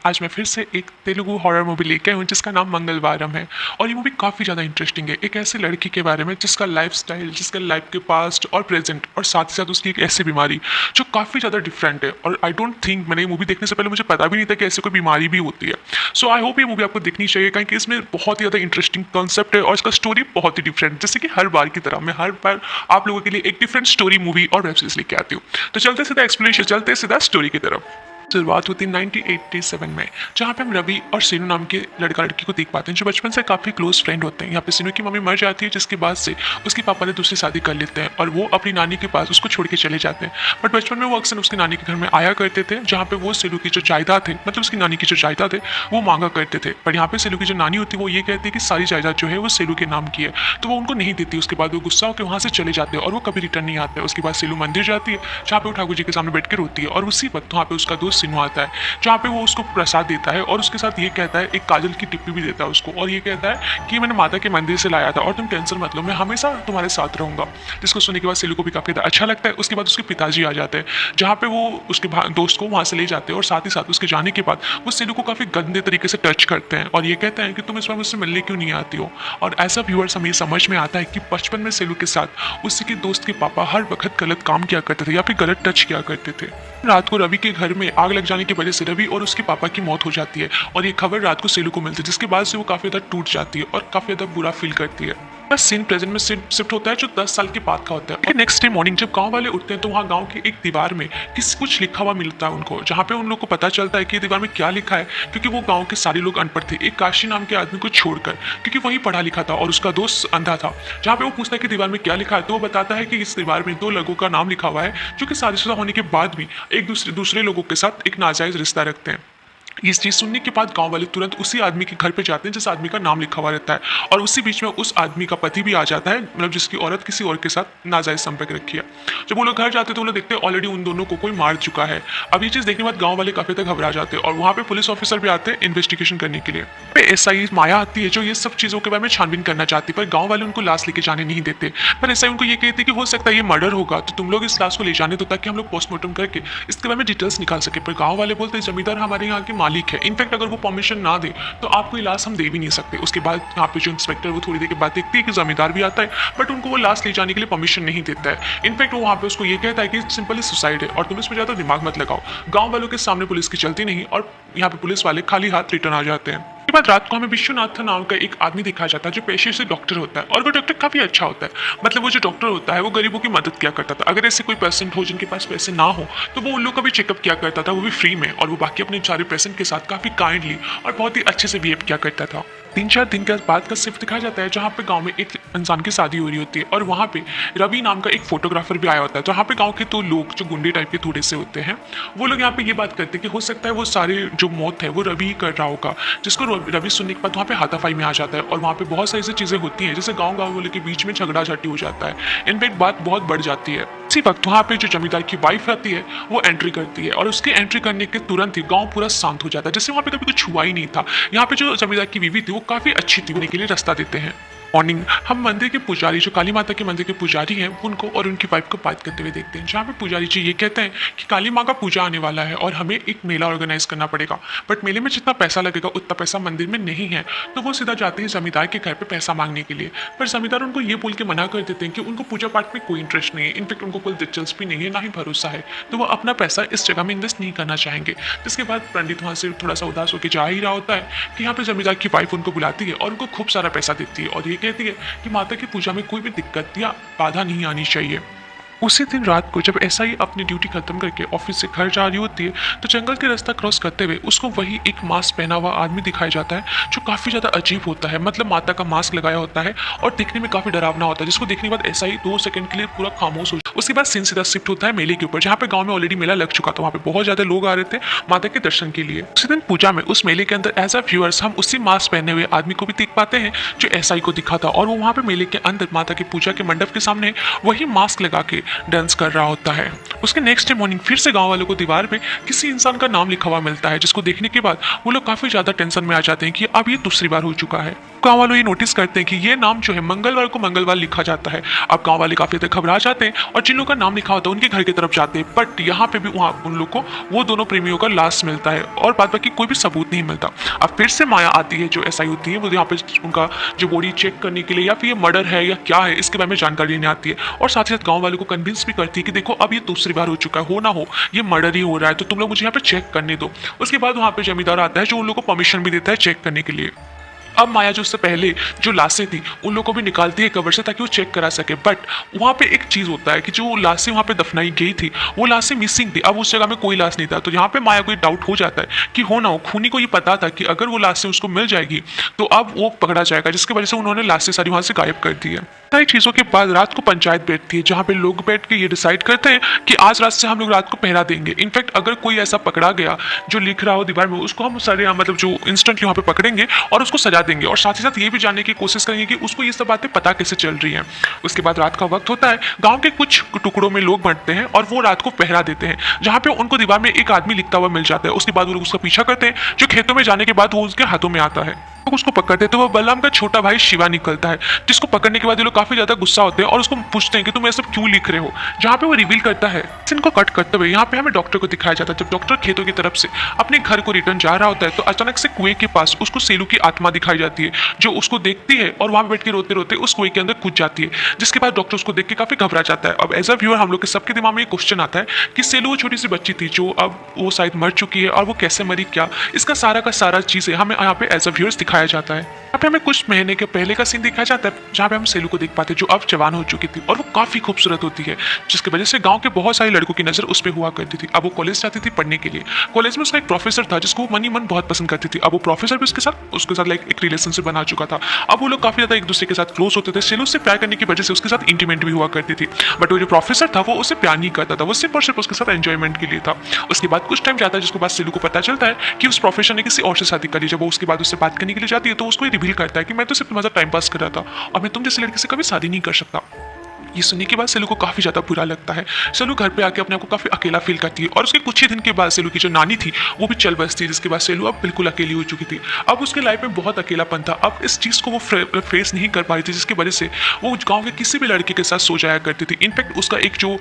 आज मैं फिर से एक तेलुगु हॉरर मूवी लेके आया हूँ जिसका नाम मंगलवारम है। और ये मूवी काफ़ी ज़्यादा इंटरेस्टिंग है। एक ऐसी लड़की के बारे में जिसका लाइफस्टाइल, जिसका लाइफ के पास्ट और प्रेजेंट और साथ ही साथ उसकी एक ऐसी बीमारी जो काफ़ी ज़्यादा डिफरेंट है। और आई डोंट थिंक, मैंने ये मूवी देखने से पहले मुझे पता भी नहीं था कि ऐसी कोई बीमारी भी होती है। सो आई होप ये मूवी आपको देखनी चाहिए, क्योंकि इसमें बहुत ही ज़्यादा इंटरेस्टिंग कॉन्सेप्ट है और इसका स्टोरी बहुत ही डिफरेंट, जैसे कि हर बार की तरह मैं हर बार आप लोगों के लिए एक डिफरेंट स्टोरी मूवी और वेब सीरीज लेके आती हूँ। तो चलते सीधा स्टोरी की तरफ। शुरुआत होती है 1987 में, जहाँ पे हम रवि और सीनू नाम के लड़का लड़की को देख पाते हैं जो बचपन से काफ़ी क्लोज फ्रेंड होते हैं। यहाँ पे सीनू की मम्मी मर जाती है, जिसके बाद से उसके पापा ने दूसरी शादी कर लेते हैं और वो अपनी नानी के पास उसको छोड़ के चले जाते हैं। बट बचपन में वो अक्सर उसकी नानी के घर में आया करते थे, जहाँ पे वो सीनू की जो जायदाद थे, मतलब उसकी नानी की जो जायदाद है वो मांगा करते थे। पर यहाँ पे सीनू की जो नानी होती है वो ये कहती है कि सारी जायदाद जो है वो सीनू के नाम की है, तो वो उनको नहीं देती। उसके बाद वो गुस्सा होकर वहाँ से चले जाते हैं और वो कभी रिटर्न नहीं आते। उसके बाद सीनू मंदिर जाती है, जहाँ पे वो ठाकुर जी के सामने बैठ के रोती है और उसी वक्त वहाँ पे उसका दोस्त सीनू आता है, जहाँ पे वो उसको प्रसाद देता है और उसके साथ ये कहता है, एक काजल की टिप्पी भी देता है उसको, और ये कहता है कि मैंने माता के मंदिर से लाया था और तुम टेंशन मत लो, मैं हमेशा तुम्हारे साथ रहूंगा। जिसको सुनने के बाद सेलू को भी काफ़ी ज़्यादा अच्छा लगता है। उसके बाद उसके पिताजी आ जाते हैं, जहाँ पे वो उसके दोस्त को वहाँ से ले जाते हैं और साथ ही साथ उसके जाने के बाद वो सेलू को काफ़ी गंदे तरीके से टच करते हैं और ये कहते हैं कि तुम इस बार मुझसे मिलने क्यों नहीं आती हो। और ऐसा व्यूअर्स हमें समझ में आता है कि बचपन में सेलू के साथ उसी के दोस्त के पापा हर वक्त गलत काम किया करते थे या फिर गलत टच किया करते थे। रात को रवि के घर में आग लग जाने की वजह से रवि और उसके पापा की मौत हो जाती है और ये खबर रात को सेलू को मिलती है, जिसके बाद से वो काफ़ी ज़्यादा टूट जाती है और काफ़ी ज़्यादा बुरा फील करती है। बस सीन प्रेजेंट में शिफ्ट होता है जो 10 साल के बाद का होता है। नेक्स्ट डे मॉर्निंग जब गांव वाले उठते हैं तो वहाँ गांव की एक दीवार में कुछ लिखा हुआ मिलता है उनको, जहाँ पे उन लोग को पता चलता है कि दीवार में क्या लिखा है, क्योंकि वो गांव के सारे लोग अनपढ़ थे, एक काशी नाम के आदमी को छोड़कर, क्योंकि वही पढ़ा लिखा था और उसका दोस्त अंधा था। जहाँ पे वो पूछता है कि दीवार में क्या लिखा है, तो वो बताता है कि इस दीवार में 2 लोगों का नाम लिखा हुआ है जो कि शादीशुदा होने के बाद भी एक दूसरे लोगों के साथ एक नाजायज रिश्ता रखते हैं। इस चीज़ सुनने के बाद गांव वाले तुरंत उसी आदमी के घर पे जाते हैं जिस आदमी का नाम लिखा हुआ रहता है, और उसी बीच में उस आदमी का पति भी आ जाता है, मतलब जिसकी औरत किसी और के साथ नाजायज संपर्क रखी है। जब वो लोग घर जाते हैं तो वो लोग देखते हैं ऑलरेडी उन दोनों को कोई मार चुका है। अब ये चीज़ देखने के बाद गाँव वाले काफ़ी तक घबरा जाते हैं और वहाँ पे पुलिस ऑफिसर भी आते हैं इन्वेस्टिगेशन करने के लिए। SI माया आती है जो ये सब चीज़ों के बारे में छानबीन करना चाहती है, पर गाँव वाले उनको लाश लेके जाने नहीं देते। पर SI उनको ये कहते कि हो सकता है ये मर्डर होगा, तो तुम लोग इस लाश को ले जाने दो ताकि हम लोग पोस्टमार्टम करके इसके बारे में डिटेल्स निकाल सके। पर गाँव वाले बोलते हैं जमींदार हमारे यहाँ के मालिक है, इनफैक्ट अगर वो परमिशन ना दे तो आपको ये लाश हम दे भी नहीं सकते। उसके बाद यहाँ पे जो इंस्पेक्टर वो थोड़ी देर के बाद देखती है कि जमींदार भी आता है, बट उनको वो लाश ले जाने के लिए परमिशन नहीं देता है। इनफैक्ट वो वहाँ पे उसको ये कहता है कि सिंपली सुसाइड है और तुम इसमें ज़्यादा दिमाग मत लगाओ। गाँव वालों के सामने पुलिस की चलती नहीं और यहाँ पे पुलिस वाले खाली हाथ रिटर्न आ जाते हैं। के बाद रात को हमें विश्वनाथ नाम का एक आदमी दिखाया जाता है जो पेशे से डॉक्टर होता है, और वो डॉक्टर काफ़ी अच्छा होता है। मतलब वो जो डॉक्टर होता है वो गरीबों की मदद किया करता था। अगर ऐसे कोई पेशेंट हो जिनके पास पैसे ना हो तो वो उन लोग का भी चेकअप किया करता था, वो भी फ्री में, और वो बाकी अपने सारे पेशेंट के साथ काफ़ी काइंडली और बहुत ही अच्छे से बिहेव किया करता था। 3-4 दिन के बाद का शिफ्ट दिखाया जाता है जहाँ पे गांव में एक इंसान की शादी हो रही होती है और वहाँ पे रवि नाम का एक फोटोग्राफर भी आया होता है। तो यहाँ पे गांव के 2 लोग जो गुंडे टाइप के थोड़े से होते हैं वो लोग यहाँ पे ये बात करते हैं कि हो सकता है वो सारे जो मौत है वो रवि ही कर रहा होगा, जिसको रवि सुनने के बाद वहाँ पे हाथापाई में आ जाता है और वहाँ पे बहुत सारी ऐसी चीज़ें होती हैं जैसे गाँव वालों के बीच में झगड़ा झाटी हो जाता है। इनफैक्ट बात बहुत बढ़ जाती है। इसी वक्त वहाँ पे जो जमींदार की वाइफ आती है वो एंट्री करती है और उसके एंट्री करने के तुरंत ही गांव पूरा शांत हो जाता है, जैसे वहाँ पे कभी कुछ हुआ ही नहीं था। यहाँ पे जो जमींदार की बीवी थी वो काफ़ी अच्छी थी, उन्हीं के लिए रास्ता देते हैं। मॉर्निंग हम मंदिर के पुजारी, जो काली माता के मंदिर के पुजारी हैं, उनको और उनकी वाइफ को बात करते हुए देखते हैं, जहाँ पे पुजारी जी ये कहते हैं कि काली माँ का पूजा आने वाला है और हमें एक मेला ऑर्गेनाइज करना पड़ेगा, बट मेले में जितना पैसा लगेगा उतना पैसा मंदिर में नहीं है। तो वो सीधा जाते हैं जमींदार के घर पे पैसा मांगने के लिए, पर जमींदार उनको ये बोल के मना कर देते हैं कि उनको पूजा पाठ में कोई इंटरेस्ट नहीं है, इनफैक्ट उनको कोई दिलचस्पी नहीं है, ना ही भरोसा है, तो वो अपना पैसा इस जगह में इन्वेस्ट नहीं करना चाहेंगे। जिसके बाद पंडित वहाँ से थोड़ा सा उदास होकर जा ही रहा होता है कि यहाँ पे जमींदार की वाइफ उनको बुलाती है और उनको खूब सारा पैसा देती है और ये कहती है कि माता की पूजा में कोई भी दिक्कत या बाधा नहीं आनी चाहिए। उसी दिन रात को जब SI अपनी ड्यूटी खत्म करके ऑफिस से घर जा रही होती है तो जंगल के रास्ता क्रॉस करते हुए उसको वही एक मास्क पहना हुआ आदमी दिखाया जाता है जो काफ़ी ज़्यादा अजीब होता है। मतलब माता का मास्क लगाया होता है और दिखने में काफ़ी डरावना होता है, जिसको देखने के बाद SI 2 सेकंड के लिए पूरा खामोश हो जाता है। उसके बाद सीन सीधा शिफ्ट होता है मेले के ऊपर, जहाँ पे गाँव में ऑलरेडी मेला लग चुका था। वहाँ पे बहुत ज़्यादा लोग आ रहे थे माता के दर्शन के लिए। उसी दिन पूजा में उस मेले के अंदर एज अ व्यूअर्स हम उसी मास्क पहने हुए आदमी को भी देख पाते हैं जो SI को दिखा था, और वो वहाँ पे मेले के अंदर माता की पूजा के मंडप के सामने वही मास्क लगा के डांस कर रहा होता है। उसके नेक्स्ट डे मॉर्निंग फिर से गांव वालों को दीवार पे किसी इंसान का नाम लिखा हुआ मिलता है, जिसको देखने के बाद वो लोग काफी ज्यादा टेंशन में आ जाते हैं कि अब ये दूसरी बार हो चुका है। गाँव वालों ये नोटिस करते हैं कि ये नाम जो है मंगलवार को मंगलवार लिखा जाता है। अब गाँव वाले काफ़ी ज़्यादा घबरा जाते हैं और जिन लोगों का नाम लिखा होता है उनके घर की तरफ जाते हैं, बट यहाँ पे भी वहाँ उन लोग को वो दोनों प्रेमियों का लाश मिलता है और बाद बाकी कोई भी सबूत नहीं मिलता। अब फिर से माया आती है जो एसआई होती है, वो यहाँ पे उनका जो बॉडी चेक करने के लिए या फिर ये मर्डर है या क्या है इसके बारे में जानकारी लेने आती है और साथ ही साथ गाँव वालों को कन्विंस भी करती है कि देखो अब ये दूसरी बार हो चुका है, हो ना हो ये मर्डर ही हो रहा है, तो तुम लोग मुझे यहाँ पे चेक करने दो। उसके बाद वहाँ पे जमींदार आता है जो उन लोगों को परमिशन भी देता है चेक करने के लिए। अब माया जो उससे पहले जो लाशें थी उन लोगों को भी निकालती है कवर से ताकि वो चेक करा सके, बट वहाँ पे एक चीज़ होता है कि जो लाशें वहाँ पे दफनाई गई थी वो लाशें मिसिंग थी। अब उस जगह में कोई लाश नहीं था, तो यहाँ पे माया को डाउट हो जाता है कि हो ना हो खूनी को ये पता था कि अगर वो लाशें उसको मिल जाएगी तो अब वो पकड़ा जाएगा, जिसकी वजह से उन्होंने लाशें सारी वहाँ से गायब कर दी है। सारी चीज़ों के बाद रात को पंचायत बैठती है जहाँ पे लोग बैठ के ये डिसाइड करते हैं कि आज रात से हम लोग रात को पहरा देंगे। इनफैक्ट अगर कोई ऐसा पकड़ा गया जो लिख रहा हो दीवार में उसको हम सारे मतलब जो इंस्टेंटली वहाँ पे पकड़ेंगे और उसको सजा देंगे और साथ ही साथ ये भी जानने की कोशिश करेंगे कि उसको ये सब बातें पता कैसे चल रही हैं। उसके बाद रात का वक्त होता है, गाँव के कुछ टुकड़ों में लोग बढ़ते हैं और वो रात को पहरा देते हैं जहाँ पे उनको दीवार में एक आदमी लिखता हुआ मिल जाता है। उसके बाद वो लोग उसका पीछा करते हैं, जो खेतों में जाने के बाद वो उसके हाथों में आता है। उसको पकड़ते तो वो बलराम का छोटा भाई शिवा निकलता है, जिसको पकड़ने के बाद ये लोग काफी ज्यादा गुस्सा होते हैं और उसको पूछते हैं कि तुम ये सब क्यों लिख रहे हो, जहाँ पे वो रिवील करता है। इनको कट करते हुए यहाँ पे हमें डॉक्टर को दिखाया जाता है। जब डॉक्टर खेतों की तरफ से अपने घर को रिटर्न जा रहा होता है तो अचानक से कुएं के पास उसको सेलू की आत्मा दिखाई जाती है जो उसको देखती है और वहां पे बैठ के रोते रोते उस कुएं के अंदर कूद जाती है, जिसके बाद डॉक्टर उसको देख के काफी घबरा जाता है। अब एज अ व्यूअर हम लोग के सबके दिमाग में ये क्वेश्चन आता है कि सेलू वो छोटी सी बच्ची थी जो अब वो शायद मर चुकी है और वो कैसे मरी, क्या इसका सारा चीजें हमें यहाँ पे एज अ व्यूअर्स दिखाया जाता है। यहाँ पे हमें कुछ महीने के पहले का सीन दिखाया जाता है जहाँ पे हम सेलू को देख पाते हैं जो अब जवान हो चुकी थी और वो काफी खूबसूरत होती है, जिसकी वजह से गांव के बहुत सारे लड़कों की नजर उस पर हुआ करती थी। अब वो कॉलेज जाती थी पढ़ने के लिए। कॉलेज में उसका एक प्रोफेसर था जिसको वो मनी मन बहुत पसंद करती थी। अब वो प्रोफेसर भी उसके साथ लाइक एक रिलेशनशिप बना चुका था। अब वो लोग काफी ज्यादा एक दूसरे के साथ क्लोज होते थे। सेलू उससे प्यार करने की वजह से उसके साथ इंटीमेट भी हुआ करती थी, बट वो जो प्रोफेसर था वो उससे प्यार नहीं करता था, वो सिर्फ और सिर्फ उसके साथ एंजॉयमेंट के लिए था। उसके बाद कुछ टाइम जाता है जिसके बाद सेलू को पता चलता है कि उस प्रोफेसर ने किसी और से शादी करी। जब वो उसके बाद उससे बात करने के लिए जाती है तो उसको रिवील करता है कि मैं तो सिर्फ तुम्हारा टाइम पास कर रहा था और मैं तुम जैसे लड़के से कभी शादी नहीं कर सकता। ये सुनने के बाद सेलू को काफी ज्यादा बुरा लगता है। सेलू घर पे आके अपने आप को काफी अकेला फील करती है और उसके कुछ ही दिन के बाद सेलू की जो नानी थी वो भी चल बसती है, जिसके बाद सेलू अब बिल्कुल अकेली हो चुकी थी। अब उसके लाइफ में बहुत अकेलापन था। अब इस चीज को वो फेस नहीं कर पा रही थी, जिसकी वजह से वो गाँव के किसी भी लड़के के साथ सो जाया करती थी। इनफैक्ट उसका एक जो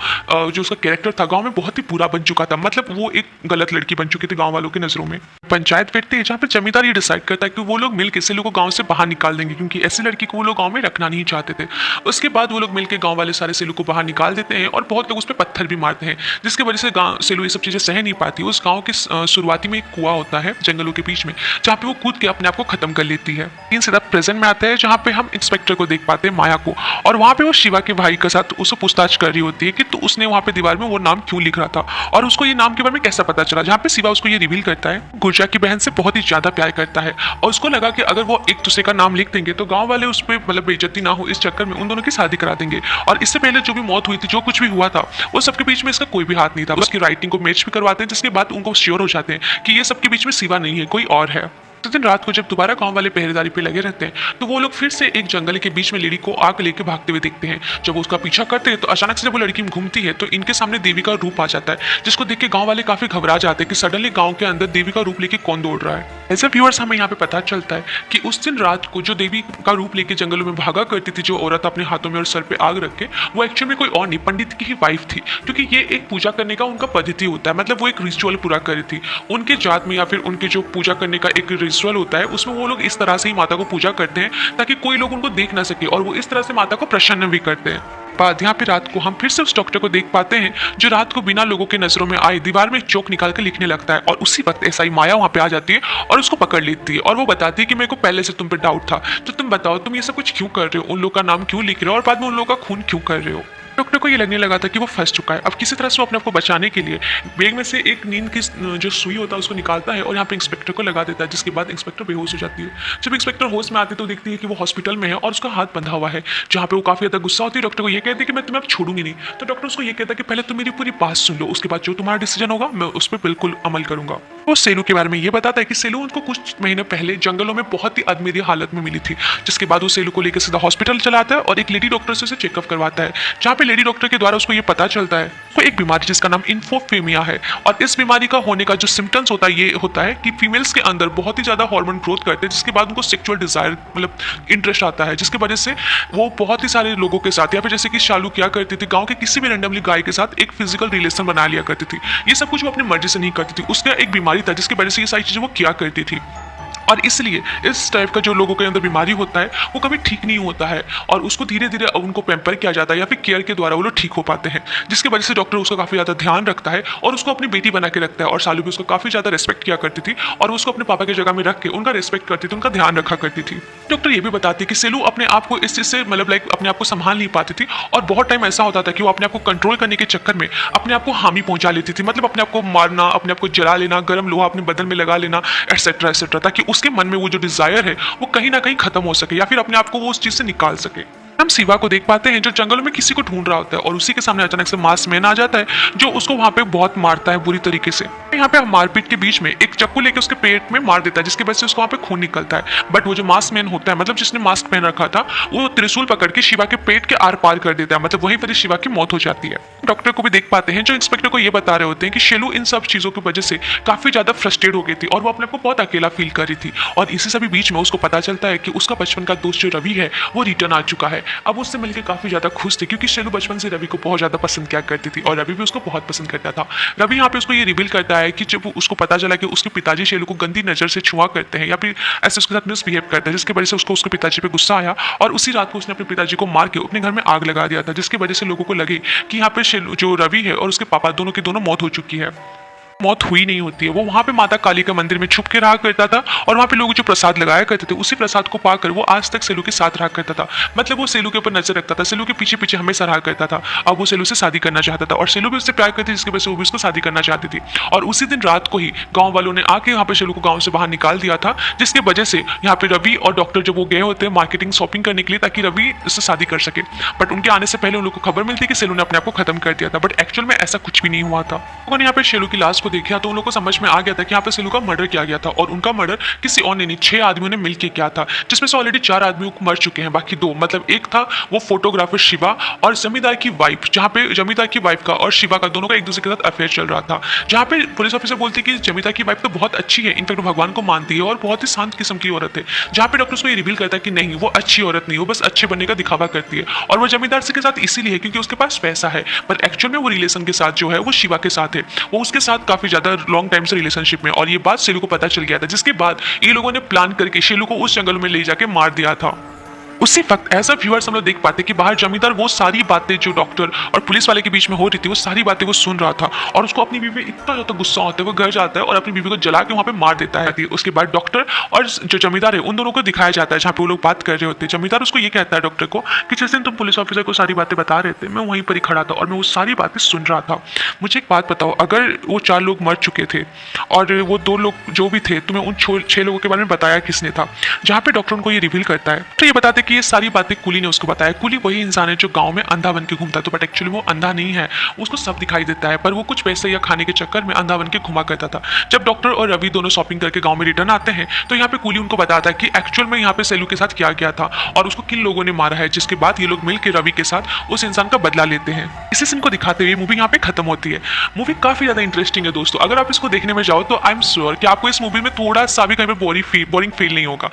उसका कैरेक्टर था गाँव में बहुत ही बुरा बन चुका था, मतलब वो एक गलत लड़की बन चुकी थी गाँव वालों की नजरों में। पंचायत बैठती है जहाँ पर जमींदार ये डिसाइड करता है कि वो लोग मिलकर सेलू को गाँव से बाहर निकाल देंगे क्योंकि ऐसी लड़की को वो लोग गाँव में रखना नहीं चाहते थे। उसके बाद वो लोग मिलकर गाँव वाले सारे सेलू को बाहर निकाल देते हैं और बहुत लोग उस पर पत्थर भी मारते हैं, जिसकी वजह से गांव सेलू ये सब चीजें सह नहीं पाती। उस गांव के शुरुआती में एक कुआं होता है जंगलों के बीच में जहाँ पे वो कूद के अपने आप को खत्म कर लेती है। इन सीधा प्रेजेंट में आता है जहाँ पे हम इंस्पेक्टर को देख पाते हैं, माया को, और वहाँ पे वो शिवा के भाई के साथ उससे पूछताछ कर रही होती है कि तो उसने वहाँ पे दीवार में वो नाम क्यों लिख रहा था और उसको ये नाम के बारे में कैसा पता चला। जहाँ पे शिवा उसको ये रिवील करता है गुर्जा की बहन से बहुत ही ज्यादा प्यार करता है और उसको लगा कि अगर वो एक दूसरे का नाम लिख देंगे तो गाँव वाले उस पर मतलब बेइज्जती ना हो, इस चक्कर में उन दोनों की शादी करा देंगे। और इससे पहले जो भी मौत हुई थी, जो कुछ भी हुआ था, वो सबके बीच में इसका कोई भी हाथ नहीं था। उसकी राइटिंग को मैच भी करवाते हैं, जिसके बाद उनको श्योर हो जाते हैं कि ये सबके बीच में शिवा नहीं है, कोई और है। तो दिन रात को जब दोबारा गांव वाले पहरेदारी पे लगे रहते हैं तो वो लोग फिर से एक जंगल के बीच में लेडी को आग लेके भागते हुए देखते हैं। जब वो उसका पीछा करते हैं तो अचानक से जब वो लड़की घूमती है तो इनके सामने देवी का रूप आ जाता है, जिसको देख के गांव वाले काफी घबरा जाते हैं कि सडनली गांव के अंदर देवी का रूप लेके कौन दौड़ रहा है। ऐसे व्यूअर्स हमें यहाँ पे पता चलता है कि उस दिन रात को जो देवी का रूप लेके जंगलों में भागा करती थी जो औरत अपने हाथों में और सर पे आग रख के, वो एक्चुअली में कोई और नहीं, पंडित की ही वाइफ थी, क्योंकि ये एक पूजा करने का उनका पद्धति होता है, मतलब वो एक रिचुअल पूरा करी थी उनके जात में या फिर उनके जो पूजा करने का एक रिचुअल होता है उसमें वो लोग इस तरह से ही माता को पूजा करते हैं ताकि कोई लोग उनको देख ना सके और वो इस तरह से माता को प्रसन्न भी करते हैं। बाद यहाँ पे रात को हम फिर से उस डॉक्टर को देख पाते हैं जो रात को बिना लोगों के नजरों में आए दीवार में चौक निकाल कर लिखने लगता है और उसी वक्त ऐसा ही माया वहाँ पे आ जाती है और उसको पकड़ लेती है और वो बताती है कि मेरे को पहले से तुम पे डाउट था, तो तुम बताओ तुम ये सब कुछ क्यों कर रहे हो, उन लोगों का नाम क्यों लिख रहे हो और बाद में उन लोगों का खून क्यों कर रहे हो। डॉक्टर को ये लगने लगा था कि वो फंस चुका है। अब किसी तरह से वो अपने आप को बचाने के लिए बैग में से एक नींद की जो सुई होता है उसको निकालता है और यहाँ पे इंस्पेक्टर को लगा देता है, जिसके बाद इंस्पेक्टर बेहोश हो जाती है। जब इंस्पेक्टर होश में आती है तो देखती है कि वो हॉस्पिटल में है और उसका हाथ बंधा हुआ है, जहाँ पे वो काफी ज्यादा गुस्सा होती है। डॉक्टर को ये कहती है कि मैं तुम्हें अब छोड़ूंगी नहीं। तो डॉक्टर उसको ये कहता है कि पहले तुम मेरी पूरी बात सुन लो, उसके बाद जो तुम्हारा डिसीजन होगा मैं उस पर बिल्कुल अमल करूंगा। वो सेलू के बारे में ये बताता है कि सेलू उनको कुछ महीने पहले जंगलों में बहुत ही अधमेरी हालत में मिली थी, जिसके बाद वो सेलू को लेकर सीधा हॉस्पिटल चलाता है और एक लेडी डॉक्टर से उसे चेकअप करवाता है, जहाँ पे लेडी डॉक्टर के द्वारा उसको ये पता चलता है को एक बीमारी जिसका नाम इन्फोफेमिया है। और इस बीमारी का होने का जो सिम्टम्स होता है ये होता है कि फीमेल्स के अंदर बहुत ही ज़्यादा हार्मोन ग्रोथ करते हैं, जिसके बाद उनको सेक्सुअल डिजायर मतलब इंटरेस्ट आता है, जिसकी वजह से वो बहुत ही सारे लोगों के साथ या फिर जैसे कि शालू क्या करती थी, गाँव के किसी भी रैंडमली गाय के साथ एक फिजिकल रिलेशन बना लिया करती थी। ये सब कुछ वो अपनी मर्जी से नहीं करती थी, उसका एक बीमारी था जिसकी वजह से ये सारी चीज़ें वो किया करती थी। और इसलिए इस टाइप का जो लोगों के अंदर बीमारी होता है वो कभी ठीक नहीं होता है और उसको धीरे धीरे उनको पैम्पर किया जाता है या फिर केयर के द्वारा वो लोग ठीक हो पाते हैं, जिसकी वजह से डॉक्टर उसका काफ़ी ज़्यादा ध्यान रखता है और उसको अपनी बेटी बना के रखता है। और सालू भी उसको काफ़ी ज़्यादा रिस्पेक्ट किया करती थी और उसको अपने पापा की जगह में रख के उनका रिस्पेक्ट करती थी, उनका ध्यान रखा करती थी। डॉक्टर ये भी बताती है कि सेलू अपने आप को इस चीज़ से मतलब लाइक अपने आप को संभाल नहीं पाती थी और बहुत टाइम ऐसा होता था कि वो अपने आप को कंट्रोल करने के चक्कर में अपने आप को हानि पहुंचा लेती थी, मतलब अपने आप को मारना, अपने आप को जला लेना, गर्म लोहा अपने बदन में लगा लेना, एटसेट्रा, ताकि उसके मन में वो जो डिजायर है वो कहीं ना कहीं खत्म हो सके या फिर अपने आप को वो उस चीज से निकाल सके। हम शिवा को देख पाते हैं जो जंगलों में किसी को ढूंढ रहा होता है और उसी के सामने अचानक से मास्क मैन आ जाता है जो उसको वहां पे बहुत मारता है बुरी तरीके से। यहाँ पे मारपीट के बीच में एक चाकू लेके उसके पेट में मार देता है, जिसकी वजह से उसको वहां पे खून निकलता है। बट वो जो मास्क मैन होता है, मतलब जिसने मास्क पहन रखा था, वो त्रिशूल पकड़ के शिवा के पेट के आर पार कर देता है, मतलब वहीं पर शिवा की मौत हो जाती है। डॉक्टर को भी देख पाते हैं जो इंस्पेक्टर को ये बता रहे होते हैं कि शेलू इन सब चीजों की वजह से काफी ज्यादा फ्रस्ट्रेट हो गई थी और वो अपने को बहुत अकेला फील कर रही थी। और इसी सभी बीच में उसको पता चलता है कि उसका बचपन का दोस्त जो रवि है वो रिटर्न आ चुका है। अब उससे मिलकर काफी ज्यादा खुश थी क्योंकि शेलू बचपन से रवि को बहुत ज्यादा पसंद किया करती थी और रवि भी उसको बहुत पसंद करता था। रवि यहाँ पे उसको ये रिवील करता है कि जब उसको पता चला कि उसके पिताजी शेलू को गंदी नजर से छुआ करते हैं या फिर ऐसे उसके साथ मिसबिहेव करते हैं, जिसकी वजह से उसको उसके पिताजी पे गुस्सा आया और उसी रात को उसने अपने पिताजी को मार के अपने घर में आग लगा दिया था, जिसकी वजह से लोगों को लगे कि यहाँ पे शेलू जो रवि है और उसके पापा दोनों की दोनों मौत हो चुकी है। मौत हुई नहीं होती है। वो वहां पे माता काली के मंदिर में छुप के रहा करता था और वहां पे लोग जो प्रसाद लगाया करते थे उसी प्रसाद को पाकर वो आज तक सेलू के साथ रहा करता था, मतलब वो सेलू के ऊपर नजर रखता था, सेलू के पीछे पीछे हमेशा रहा करता था। अब वो सेलू से शादी करना चाहता था और सेलू भी उससे प्यार करती थी, जिसकी वजह से वो भी उसको शादी करना चाहती थी। और उसी दिन रात को ही गाँव वालों ने आके यहाँ पे सेलू को गाँव से बाहर निकाल दिया था, जिसकी वजह से यहाँ पे रवि और डॉक्टर जब वो गए होते हैं मार्केटिंग शॉपिंग करने के लिए ताकि रवि उससे शादी कर सके। बट उनके आने से पहले उन लोगों को खबर मिलती है कि सेलू ने अपने आप को खत्म कर दिया था, बट एक्चुअल में ऐसा कुछ भी नहीं हुआ था। उन्होंने यहाँ पे शेलू की लाश को देखा तो उन लोगों को समझ में आ गया था कि यहाँ पे सेलू का मर्डर किया गया था और उनका मर्डर किसी और ने नहीं 6 आदमियों ने मिलकर किया था, जिसमें से ऑलरेडी 4 आदमी मर चुके हैं, बाकी 2 मतलब एक था वो फोटोग्राफर शिवा और जमींदार की वाइफ, जहाँ पे जमींदार की वाइफ का और शिवा का दोनों का एक दूसरे के साथ अफेयर चल रहा था। जहाँ पे पुलिस ऑफिसर बोलती है कि जमींदार की वाइफ तो बहुत अच्छी है, इनफैक्ट भगवान को मानती है और बहुत ही शांत किस्म की औरत है, जहाँ पे डॉक्टर उसको ये रिवील करता है कि नहीं वो अच्छी औरत नहीं, वो बस अच्छे बनने का दिखावा करती है और वो जमींदार के साथ इसीलिए है क्योंकि उसके पास पैसा है, पर एक्चुअल में वो रिलेशन के साथ जो है वो शिवा के साथ है, वो उसके साथ काफी ज्यादा लॉन्ग टाइम से रिलेशनशिप में। और ये बात शेलू को पता चल गया था, जिसके बाद ये लोगों ने प्लान करके शेलू को उस जंगल में ले जाके मार दिया था। उसी वक्त एज अ व्यूअर्स हम लोग देख पाते कि बाहर जमींदार वो सारी बातें जो डॉक्टर और पुलिस वाले के बीच में हो रही थी वो सारी बातें वो सुन रहा था और उसको अपनी बीवी पे इतना ज्यादा गुस्सा होता है, वो घर जाता है और अपनी बीवी को जला के वहां पे मार देता है। उसके बाद डॉक्टर और जो जमींदार है उन दोनों को दिखाया जाता है जहाँ पे वो लोग बात कर रहे होते हैं। जमींदार उसको ये कहता है डॉक्टर को कि जिस दिन तुम पुलिस ऑफिसर को सारी बातें बता रहे थे मैं वहीं पर ही खड़ा था और मैं वो सारी बातें सुन रहा था। मुझे एक बात बताओ, अगर वो 4 लोग मर चुके थे और वो 2 लोग जो भी थे तुम्हें उन 6 लोगों के बारे में बताया किसने था? जहाँ पे डॉक्टर उनको ये रिवील करता है तो ये बताते कि ये सारी बातें कुली ने उसको बताया। कुली वही इंसान है जो गांव में अंधा बन के घूमता, तो बट एक्चुअली वो अंधा नहीं है, उसको सब दिखाई देता है, पर वो कुछ पैसे या खाने के चक्कर में अंधा बन के घुमा करता था। जब डॉक्टर और रवि दोनों शॉपिंग करके गांव में रिटर्न आते हैं तो यहाँ पे कुली उनको बताता है कि एक्चुअल में यहाँ पे सेलू के साथ क्या गया था और उसको किन लोगों ने मारा है, जिसके बाद ये लोग मिलकर रवि के साथ उस इंसान का बदला लेते हैं। इसी सीन को दिखाते हुए मूवी यहाँ पे खत्म होती है। मूवी काफी ज्यादा इंटरेस्टिंग है दोस्तों, अगर आप इसको देखने में जाओ तो आई एम श्योर कि आपको इस मूवी में थोड़ा सा भी कहीं पे बोरिंग फील नहीं होगा।